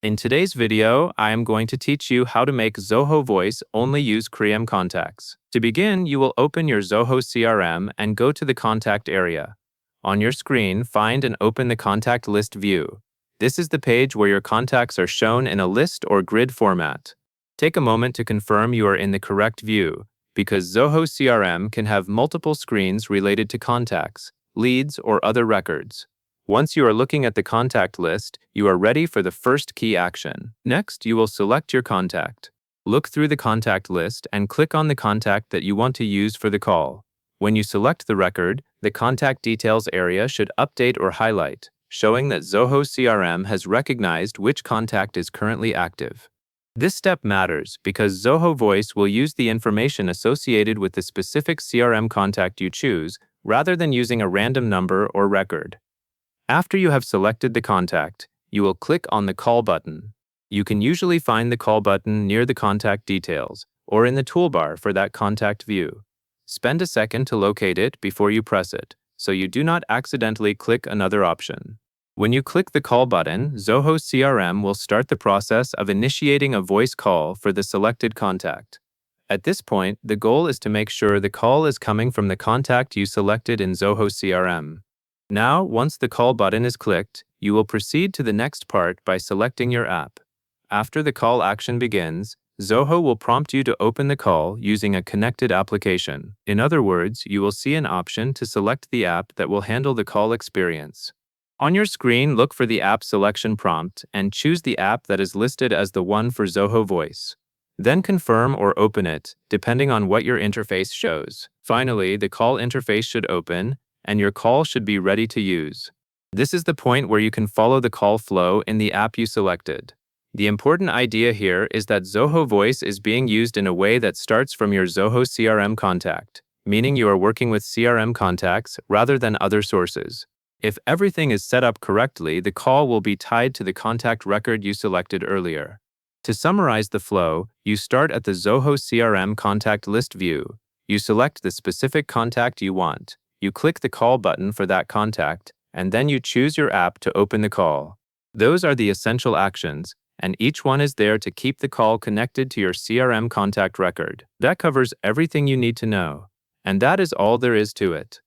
In today's video, I am going to teach you how to make Zoho Voice only use CRM contacts. To begin, you will open your Zoho CRM and go to the contact area. On your screen, find and open the contact list view. This is the page where your contacts are shown in a list or grid format. Take a moment to confirm you are in the correct view, because Zoho CRM can have multiple screens related to contacts, leads, or other records. Once you are looking at the contact list, you are ready for the first key action. Next, you will select your contact. Look through the contact list and click on the contact that you want to use for the call. When you select the record, the contact details area should update or highlight, showing that Zoho CRM has recognized which contact is currently active. This step matters because Zoho Voice will use the information associated with the specific CRM contact you choose, rather than using a random number or record. After you have selected the contact, you will click on the Call button. You can usually find the Call button near the contact details or in the toolbar for that contact view. Spend a second to locate it before you press it, so you do not accidentally click another option. When you click the Call button, Zoho CRM will start the process of initiating a voice call for the selected contact. At this point, the goal is to make sure the call is coming from the contact you selected in Zoho CRM. Now, once the call button is clicked, you will proceed to the next part by selecting your app. After the call action begins, Zoho will prompt you to open the call using a connected application. In other words, you will see an option to select the app that will handle the call experience. On your screen, look for the app selection prompt and choose the app that is listed as the one for Zoho Voice. Then confirm or open it, depending on what your interface shows. Finally, the call interface should open, and your call should be ready to use. This is the point where you can follow the call flow in the app you selected. The important idea here is that Zoho Voice is being used in a way that starts from your Zoho CRM contact, meaning you are working with CRM contacts rather than other sources. If everything is set up correctly, the call will be tied to the contact record you selected earlier. To summarize the flow, you start at the Zoho CRM contact list view. You select the specific contact you want. You click the Call button for that contact, and then you choose your app to open the call. Those are the essential actions, and each one is there to keep the call connected to your CRM contact record. That covers everything you need to know, and that is all there is to it.